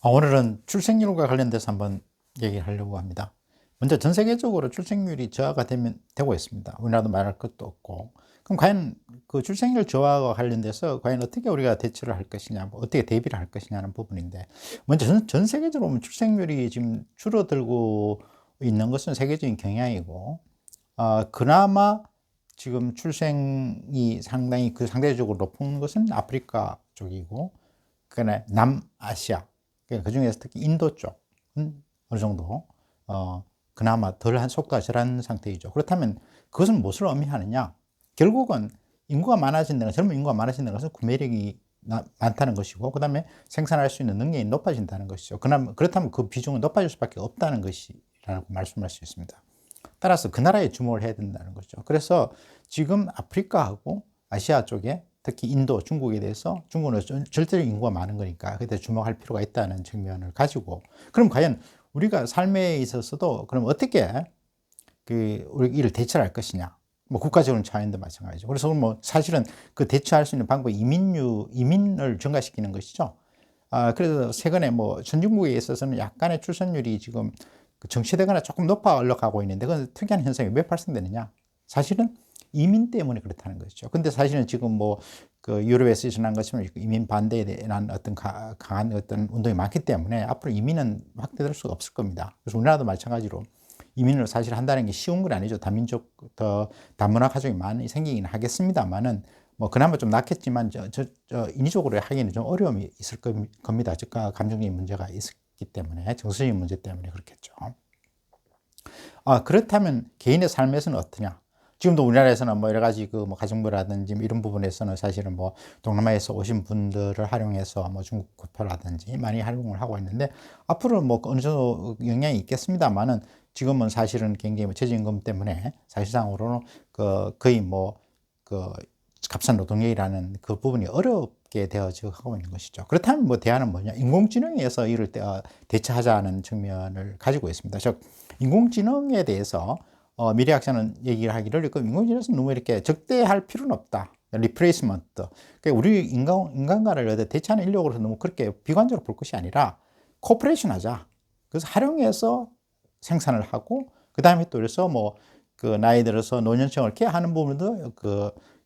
오늘은 출생률과 관련돼서 한번 얘기를 하려고 합니다. 먼저 전 세계적으로 출생률이 저하가 되고 있습니다. 우리나라도 말할 것도 없고. 그럼 과연 그 출생률 저하와 관련돼서 과연 어떻게 우리가 대처를 할 것이냐, 뭐 어떻게 대비를 할 것이냐는 부분인데, 먼저 전 세계적으로 보면 출생률이 지금 줄어들고 있는 것은 세계적인 경향이고, 그나마 지금 출생이 상당히 상대적으로 높은 것은 아프리카 쪽이고, 그다음에 남아시아, 그 중에서 특히 인도 쪽은 어느 정도 그나마 덜한 속도가 덜한 상태이죠. 그렇다면 그것은 무엇을 의미하느냐? 결국은 인구가 많아진다는 것은, 젊은 인구가 많아진다는 것은 구매력이 많다는 것이고, 그다음에 생산할 수 있는 능력이 높아진다는 것이죠. 그렇다면 그 비중은 높아질 수밖에 없다는 것이라고 말씀할 수 있습니다. 따라서 그 나라에 주목을 해야 된다는 거죠. 그래서 지금 아프리카하고 아시아 쪽에 특히 인도, 중국에 대해서 중국은 절대적 인구가 많은 거니까 그때 주목할 필요가 있다는 측면을 가지고, 그럼 과연 우리가 삶에 있어서도 그럼 어떻게 우리 이를 대처할 것이냐? 뭐 국가적인 차원도 마찬가지죠. 그래서 뭐 사실은 그 대처할 수 있는 방법이 이민을 증가시키는 것이죠. 그래서 최근에 뭐 선진국에 있어서는 약간의 출산율이 지금 정체되거나 조금 높아 올라가고 있는데, 그건 특이한 현상이 왜 발생되느냐? 사실은 이민 때문에 그렇다는 것이죠. 근데 사실은 지금 뭐 그 유럽에서 일어난 것처럼 이민 반대에 대한 어떤 강한 어떤 운동이 많기 때문에 앞으로 이민은 확대될 수가 없을 겁니다. 그래서 우리나라도 마찬가지로 이민을 사실 한다는 게 쉬운 건 아니죠. 다민족, 다문화 가족이 많이 생기긴 하겠습니다만은 뭐 그나마 좀 낫겠지만 인위적으로 하기는 좀 어려움이 있을 겁니다. 즉 감정적인 문제가 있기 때문에, 정서적인 문제 때문에 그렇겠죠. 그렇다면 개인의 삶에서는 어떠냐? 지금도 우리나라에서는 뭐 여러 가지 뭐 가정부라든지 이런 부분에서는 사실은 뭐 동남아에서 오신 분들을 활용해서 뭐 중국 고표라든지 많이 활용을 하고 있는데, 앞으로는 뭐 어느 정도 영향이 있겠습니다만은 지금은 사실은 굉장히 뭐 최저임금 때문에 사실상으로는 거의 그 값싼 노동력이라는 그 부분이 어렵게 되어져 가고 있는 것이죠. 그렇다면 뭐 대안은 뭐냐? 인공지능에서 이를 대처하자는 측면을 가지고 있습니다. 즉 인공지능에 대해서 미래학자는 얘기를 하기를, 인공지능에서 너무 이렇게 적대할 필요는 없다. 리플레이스먼트. 그러니까 우리 인간과를 대체하는 인력으로서 너무 그렇게 비관적으로 볼 것이 아니라 코퍼레이션 하자. 그래서 활용해서 생산을 하고, 그 다음에 또 그래서 뭐 나이 들어서 노년층을 케어하는 부분도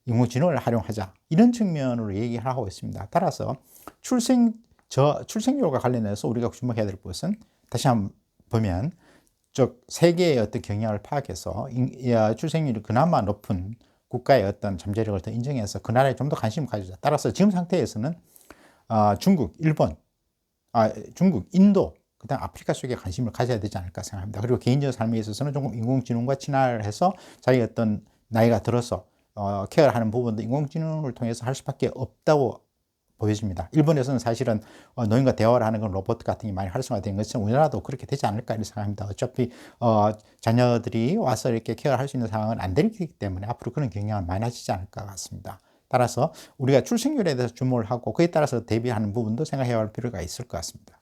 인공지능을 활용하자. 이런 측면으로 얘기를 하고 있습니다. 따라서 출생률과 관련해서 우리가 주목해야 될 것은, 다시 한번 보면 즉 세계의 어떤 경향을 파악해서 출생률이 그나마 높은 국가의 어떤 잠재력을 더 인정해서 그 나라에 좀 더 관심을 가지자. 따라서 지금 상태에서는 중국, 일본, 중국, 인도, 그다음 아프리카 쪽에 관심을 가져야 되지 않을까 생각합니다. 그리고 개인적 삶에 있어서는 조금 인공지능과 친화를 해서 자기 어떤 나이가 들어서 케어를 하는 부분도 인공지능을 통해서 할 수밖에 없다고 보여집니다. 일본에서는 사실은 노인과 대화를 하는 건 로봇 같은 게 많이 활성화된 것처럼 우리나라도 그렇게 되지 않을까 이렇게 생각합니다. 어차피 자녀들이 와서 이렇게 케어를 할 수 있는 상황은 안 되기 때문에 앞으로 그런 경향은 많아지지 않을까 같습니다. 따라서 우리가 출생률에 대해서 주목을 하고 그에 따라서 대비하는 부분도 생각해야 할 필요가 있을 것 같습니다.